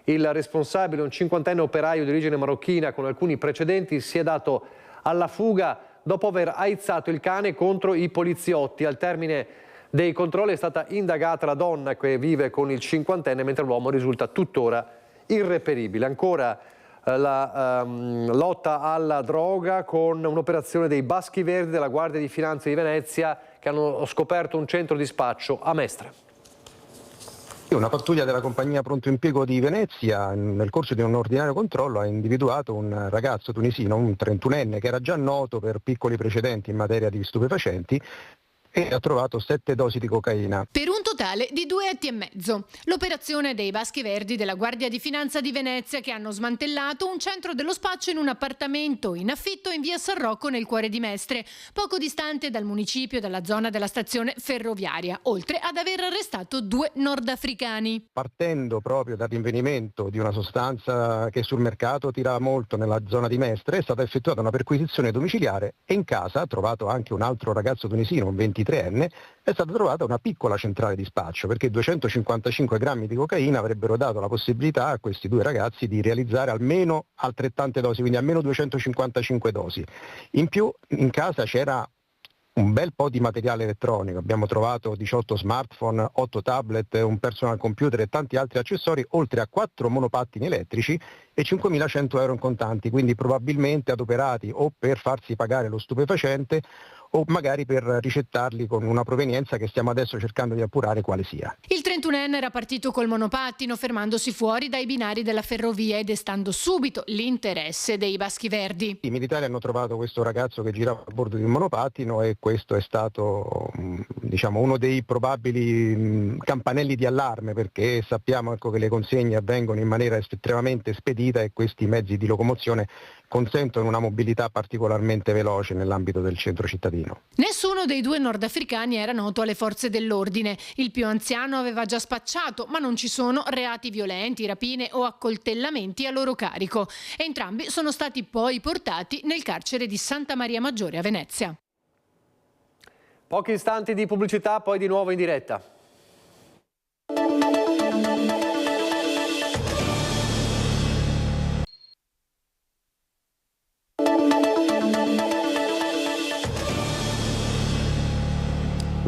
Il responsabile, un 50enne operaio di origine marocchina con alcuni precedenti, si è dato alla fuga dopo aver aizzato il cane contro i poliziotti. Al termine dei controlli è stata indagata la donna che vive con il 50enne, mentre l'uomo risulta tuttora irreperibile. Ancora la lotta alla droga con un'operazione dei Baschi Verdi della Guardia di Finanza di Venezia, che hanno scoperto un centro di spaccio a Mestre. Una pattuglia della compagnia Pronto Impiego di Venezia, nel corso di un ordinario controllo, ha individuato un ragazzo tunisino, un 31enne, che era già noto per piccoli precedenti in materia di stupefacenti, e ha trovato 7 dosi di cocaina. Per un totale di 2,5 etti. L'operazione dei Baschi Verdi della Guardia di Finanza di Venezia, che hanno smantellato un centro dello spaccio in un appartamento in affitto in via San Rocco nel cuore di Mestre, poco distante dal municipio, dalla zona della stazione ferroviaria, oltre ad aver arrestato 2 nordafricani. Partendo proprio dal rinvenimento di una sostanza che sul mercato tira molto nella zona di Mestre, è stata effettuata una perquisizione domiciliare e in casa ha trovato anche un altro ragazzo tunisino, un 23enne, è stata trovata una piccola centrale di spaccio, perché 255 grammi di cocaina avrebbero dato la possibilità a questi 2 ragazzi di realizzare almeno altrettante dosi, quindi almeno 255 dosi. In più in casa c'era un bel po' di materiale elettronico, abbiamo trovato 18 smartphone, 8 tablet, un personal computer e tanti altri accessori, oltre a 4 monopattini elettrici e 5.100 euro in contanti, quindi probabilmente adoperati o per farsi pagare lo stupefacente o magari per ricettarli con una provenienza che stiamo adesso cercando di appurare quale sia. Il 31enne era partito col monopattino, fermandosi fuori dai binari della ferrovia e destando subito l'interesse dei Baschi Verdi. I militari hanno trovato questo ragazzo che girava a bordo di un monopattino e questo è stato uno dei probabili campanelli di allarme, perché sappiamo che le consegne avvengono in maniera estremamente spedita e questi mezzi di locomozione consentono una mobilità particolarmente veloce nell'ambito del centro cittadino. Nessuno dei 2 nordafricani era noto alle forze dell'ordine. Il più anziano aveva già spacciato, ma non ci sono reati violenti, rapine o accoltellamenti a loro carico. Entrambi sono stati poi portati nel carcere di Santa Maria Maggiore a Venezia. Pochi istanti di pubblicità, poi di nuovo in diretta.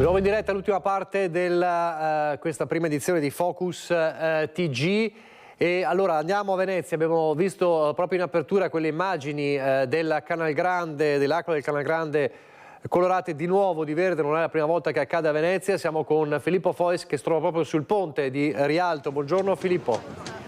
Nuovo in diretta all'ultima parte di questa prima edizione di Focus TG. E allora andiamo a Venezia, abbiamo visto proprio in apertura quelle immagini del Canal Grande, dell'acqua del Canal Grande colorate di nuovo di verde, non è la prima volta che accade a Venezia. Siamo con Filippo Fois che si trova proprio sul ponte di Rialto. Buongiorno Filippo.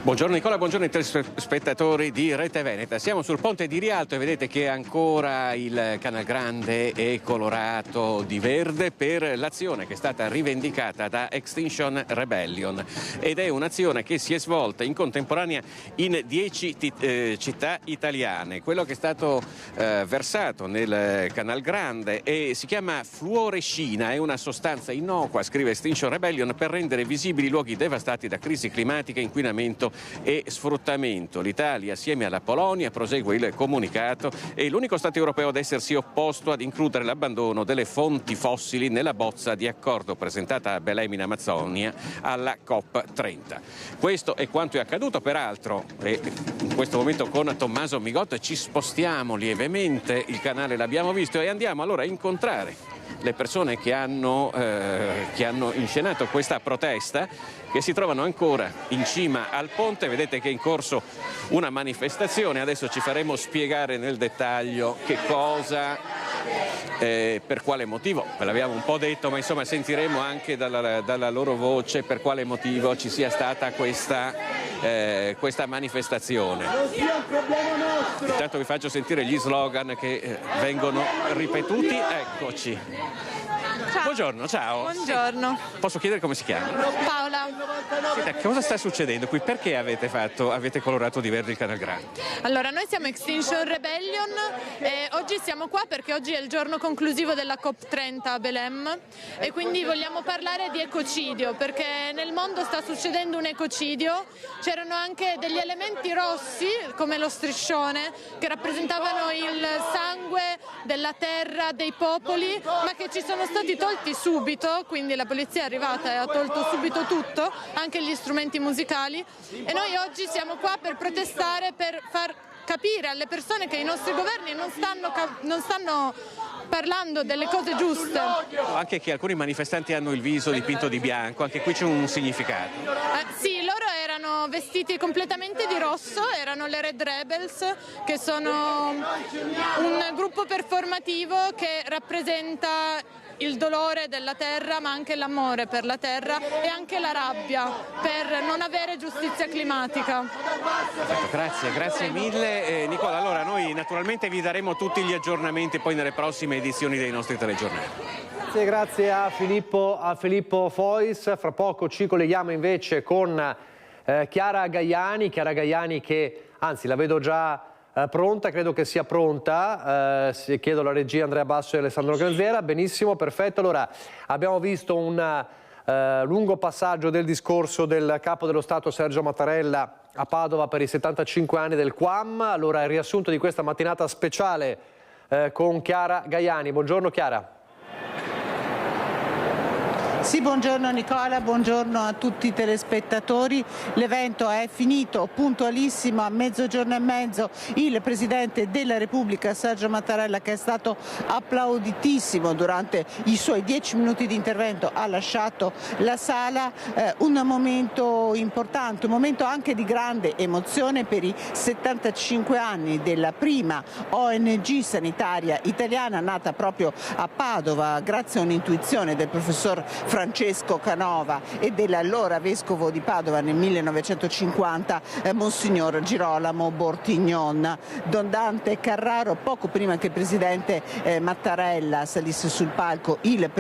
Buongiorno Nicola, buongiorno ai telespettatori di Rete Veneta. Siamo sul ponte di Rialto e vedete che ancora il Canal Grande è colorato di verde per l'azione che è stata rivendicata da Extinction Rebellion, ed è un'azione che si è svolta in contemporanea in 10 città italiane. Quello che è stato versato nel Canal Grande si chiama fluorescina, è una sostanza innocua, scrive Extinction Rebellion, per rendere visibili luoghi devastati da crisi climatica, inquinamento e sfruttamento. L'Italia, assieme alla Polonia, prosegue il comunicato, è l'unico Stato europeo ad essersi opposto ad includere l'abbandono delle fonti fossili nella bozza di accordo presentata a Belém in Amazzonia alla COP30. Questo è quanto è accaduto, peraltro, e in questo momento con Tommaso Migotto ci spostiamo lievemente, il canale l'abbiamo visto, e andiamo allora a incontrare le persone che hanno inscenato questa protesta, che si trovano ancora in cima al ponte. Vedete che è in corso una manifestazione, adesso ci faremo spiegare nel dettaglio che cosa, per quale motivo, ve l'abbiamo un po' detto, ma insomma sentiremo anche dalla loro voce per quale motivo ci sia stata questa manifestazione. Intanto vi faccio sentire gli slogan che vengono ripetuti, eccoci. Ciao. Buongiorno, ciao. Buongiorno. Posso chiedere come si chiama? Paola. Cosa sta succedendo qui? Perché avete colorato di verde il Canal Grande? Allora, noi siamo Extinction Rebellion e oggi siamo qua perché oggi è il giorno conclusivo della COP30 a Belém e quindi vogliamo parlare di ecocidio, perché nel mondo sta succedendo un ecocidio. C'erano anche degli elementi rossi come lo striscione che rappresentavano il sangue della terra, dei popoli, ma che ci sono stati tolti subito, quindi la polizia è arrivata e ha tolto subito tutto, anche gli strumenti musicali, e noi oggi siamo qua per protestare, per far capire alle persone che i nostri governi non stanno parlando delle cose giuste. Anche che alcuni manifestanti hanno il viso dipinto di bianco, anche qui c'è un significato. Sì, loro erano vestiti completamente di rosso, erano le Red Rebels, che sono un gruppo performativo che rappresenta il dolore della terra, ma anche l'amore per la terra e anche la rabbia per non avere giustizia climatica. Grazie mille. Nicola, allora noi naturalmente vi daremo tutti gli aggiornamenti poi nelle prossime edizioni dei nostri telegiornali. Grazie a Filippo Fois. Fra poco ci colleghiamo invece con Chiara Gaiani che, anzi la vedo già pronta, credo che sia pronta, chiedo alla regia Andrea Basso e Alessandro Granziera. Benissimo, perfetto. Allora, abbiamo visto un lungo passaggio del discorso del capo dello Stato Sergio Mattarella a Padova per i 75 anni del QAM. Allora, il riassunto di questa mattinata speciale con Chiara Gaiani. Buongiorno Chiara. Sì, buongiorno Nicola, buongiorno a tutti i telespettatori. L'evento è finito puntualissimo, a mezzogiorno e mezzo. Il Presidente della Repubblica Sergio Mattarella, che è stato applauditissimo durante i suoi 10 minuti di intervento, ha lasciato la sala. Un momento importante, un momento anche di grande emozione per i 75 anni della prima ONG sanitaria italiana, nata proprio a Padova grazie a un'intuizione del professor Francesco Canova e dell'allora vescovo di Padova nel 1950, Monsignor Girolamo Bortignon. Don Dante Carraro, poco prima che il Presidente Mattarella salisse sul palco, il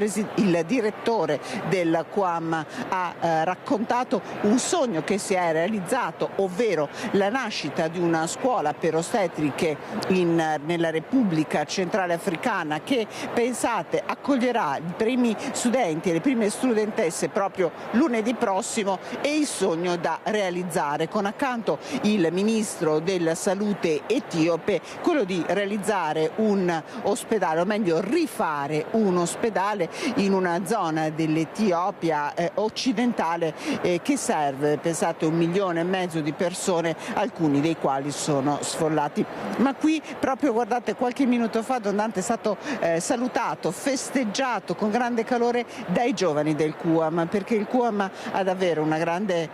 direttore del QAM ha raccontato un sogno che si è realizzato, ovvero la nascita di una scuola per ostetriche nella Repubblica Centrale Africana che, pensate, accoglierà i primi studenti e le prime giovani studentesse proprio lunedì prossimo e il sogno da realizzare, con accanto il ministro della salute etiope, quello di realizzare un ospedale, o meglio rifare un ospedale in una zona dell'Etiopia occidentale che serve, pensate, 1,5 milioni di persone, alcuni dei quali sono sfollati. Ma qui proprio, guardate, qualche minuto fa Don Dante è stato salutato, festeggiato con grande calore dai giovani del QAM, perché il QAM ha davvero una grande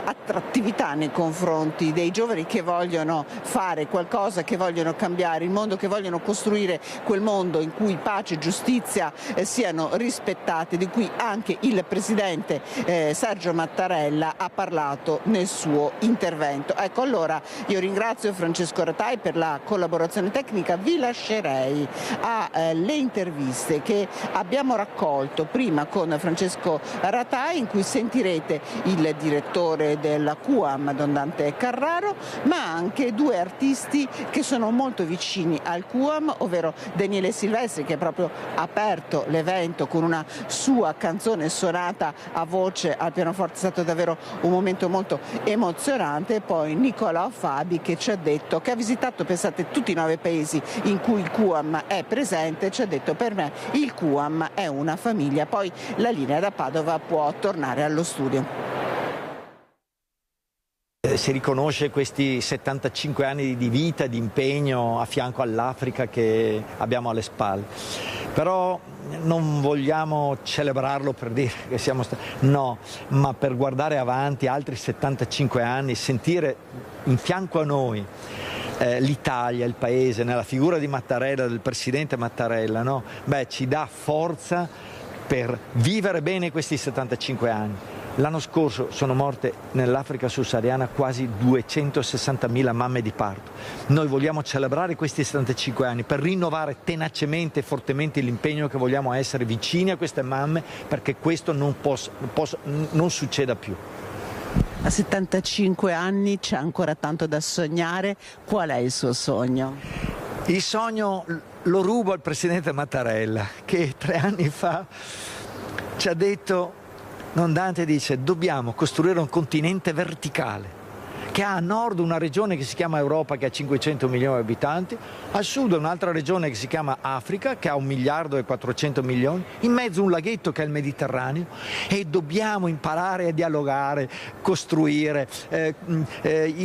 attrattività nei confronti dei giovani che vogliono fare qualcosa, che vogliono cambiare il mondo, che vogliono costruire quel mondo in cui pace e giustizia siano rispettate, di cui anche il presidente Sergio Mattarella ha parlato nel suo intervento. Ecco, allora io ringrazio Francesco Ratai per la collaborazione tecnica, vi lascerei alle interviste che abbiamo raccolto prima con Francesco Ratai, in cui sentirete il direttore della QAM, Don Dante Carraro, ma anche due artisti che sono molto vicini al QAM, ovvero Daniele Silvestri, che ha proprio aperto l'evento con una sua canzone suonata a voce al pianoforte, è stato davvero un momento molto emozionante, e poi Nicolò Fabi, che ci ha detto, che ha visitato, pensate, tutti i 9 paesi in cui il QAM è presente, ci ha detto: per me il QAM è una famiglia. Poi la linea da Padova può tornare allo studio. Si riconosce questi 75 anni di vita, di impegno a fianco all'Africa che abbiamo alle spalle, però non vogliamo celebrarlo per dire che siamo stati, no, ma per guardare avanti altri 75 anni, sentire in fianco a noi l'Italia, il paese, nella figura di Mattarella, del presidente Mattarella, no? Beh, ci dà forza per vivere bene questi 75 anni. L'anno scorso sono morte nell'Africa subsahariana quasi 260.000 mamme di parto. Noi vogliamo celebrare questi 75 anni per rinnovare tenacemente e fortemente l'impegno che vogliamo essere vicini a queste mamme, perché questo non succeda più. A 75 anni c'è ancora tanto da sognare. Qual è il suo sogno? Il sogno lo rubo al presidente Mattarella, che 3 anni fa ci ha detto: Don Dante, dice, dobbiamo costruire un continente verticale che ha a nord una regione che si chiama Europa, che ha 500 milioni di abitanti, a sud un'altra regione che si chiama Africa, che ha 1,4 miliardi, in mezzo un laghetto che è il Mediterraneo, e dobbiamo imparare a dialogare, costruire,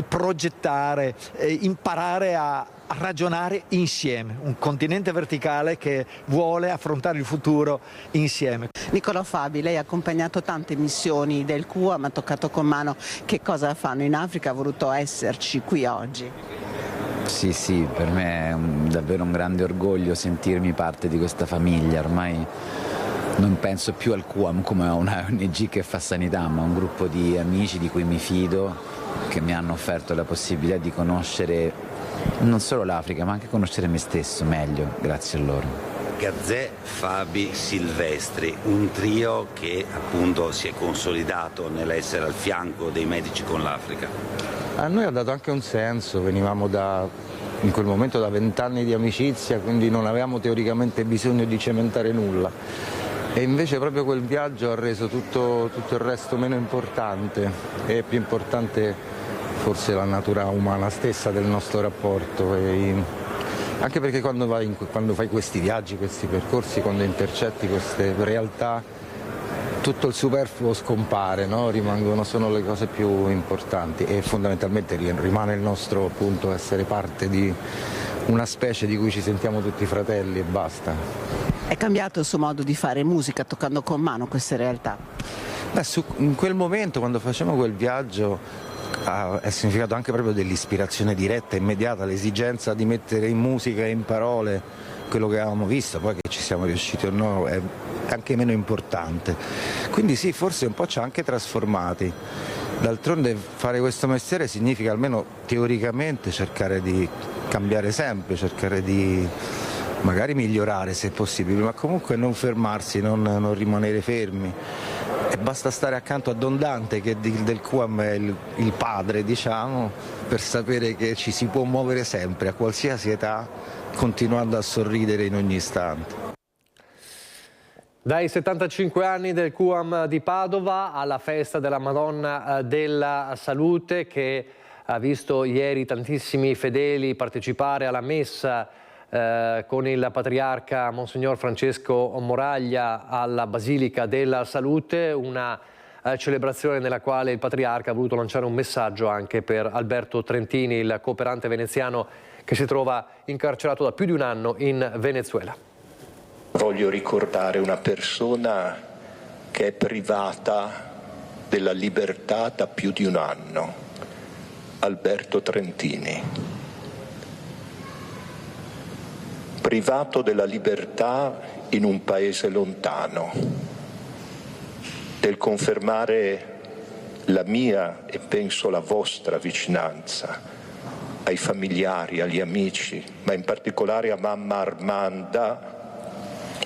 progettare, imparare a ragionare insieme, un continente verticale che vuole affrontare il futuro insieme. Nicolò Fabi, lei ha accompagnato tante missioni del QAM, ha toccato con mano che cosa fanno in Africa, ha voluto esserci qui oggi. Sì, per me è davvero un grande orgoglio sentirmi parte di questa famiglia. Ormai non penso più al QAM come a una ONG che fa sanità, ma a un gruppo di amici di cui mi fido, che mi hanno offerto la possibilità di conoscere non solo l'Africa, ma anche conoscere me stesso meglio, grazie a loro. Gazzè, Fabi, Silvestri, un trio che appunto si è consolidato nell'essere al fianco dei medici con l'Africa. A noi ha dato anche un senso, venivamo in quel momento da 20 anni di amicizia, quindi non avevamo teoricamente bisogno di cementare nulla. E invece proprio quel viaggio ha reso tutto il resto meno importante, e più importante forse la natura umana stessa del nostro rapporto. Anche perché quando fai questi viaggi, questi percorsi, quando intercetti queste realtà, tutto il superfluo scompare, no? Rimangono solo le cose più importanti, e fondamentalmente rimane il nostro appunto essere parte di una specie di cui ci sentiamo tutti fratelli e basta. È cambiato il suo modo di fare musica toccando con mano queste realtà? In quel momento, quando facevamo quel viaggio, è significato anche proprio dell'ispirazione diretta, immediata, l'esigenza di mettere in musica e in parole quello che avevamo visto, poi che ci siamo riusciti o no è anche meno importante. Quindi sì, forse un po' ci ha anche trasformati. D'altronde fare questo mestiere significa, almeno teoricamente, cercare di cambiare sempre, cercare di magari migliorare se possibile, ma comunque non fermarsi, non rimanere fermi. E basta stare accanto a Don Dante, che del QAM è il padre, diciamo, per sapere che ci si può muovere sempre, a qualsiasi età, continuando a sorridere in ogni istante. Dai 75 anni del QAM di Padova alla festa della Madonna della Salute, che ha visto ieri tantissimi fedeli partecipare alla messa con il patriarca Monsignor Francesco Moraglia alla Basilica della Salute, una celebrazione nella quale il patriarca ha voluto lanciare un messaggio anche per Alberto Trentini, il cooperante veneziano che si trova incarcerato da più di un anno in Venezuela. Voglio ricordare una persona che è privata della libertà da più di un anno, Alberto Trentini. Privato della libertà in un paese lontano, del confermare la mia e penso la vostra vicinanza ai familiari, agli amici, ma in particolare a mamma Armanda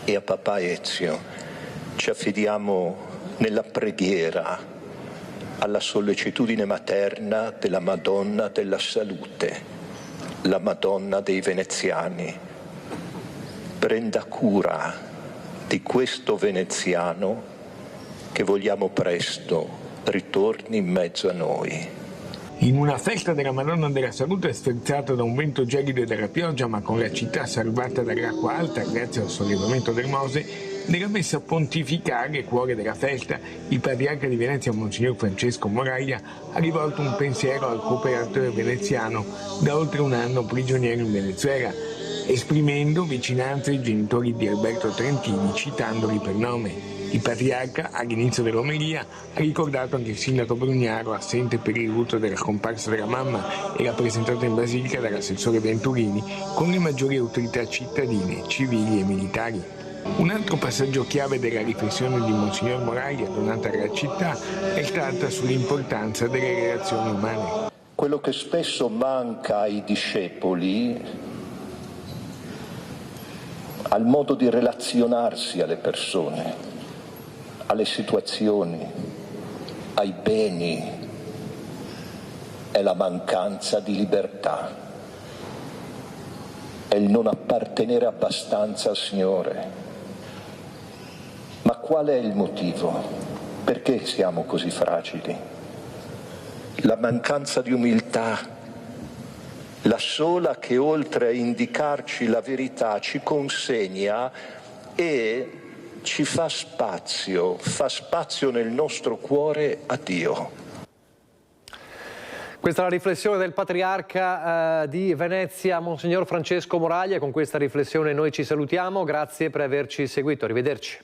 e a papà Ezio. Ci affidiamo nella preghiera alla sollecitudine materna della Madonna della Salute, la Madonna dei veneziani. Prenda cura di questo veneziano che vogliamo presto ritorni in mezzo a noi. In una festa della Madonna della Salute sferzata da un vento gelido e dalla pioggia, ma con la città salvata dall'acqua alta grazie al sollevamento del Mose, nella messa pontificale, cuore della festa, il patriarca di Venezia, Monsignor Francesco Moraglia, ha rivolto un pensiero al cooperatore veneziano da oltre un anno prigioniero in Venezuela, esprimendo vicinanza ai genitori di Alberto Trentini, citandoli per nome. Il patriarca, all'inizio dell'omelia, ha ricordato anche il sindaco Brugnaro, assente per il lutto della scomparsa della mamma, e l'ha presentato in Basilica dall'assessore Venturini con le maggiori autorità cittadine, civili e militari. Un altro passaggio chiave della riflessione di Monsignor Moraglia, donata alla città, è stata sull'importanza delle relazioni umane. Quello che spesso manca ai discepoli, al modo di relazionarsi alle persone, alle situazioni, ai beni, è la mancanza di libertà, è il non appartenere abbastanza al Signore. Ma qual è il motivo? Perché siamo così fragili? La mancanza di umiltà, la sola che oltre a indicarci la verità ci consegna e ci fa spazio nel nostro cuore a Dio. Questa è la riflessione del patriarca di Venezia, Monsignor Francesco Moraglia. Con questa riflessione noi ci salutiamo, grazie per averci seguito, arrivederci.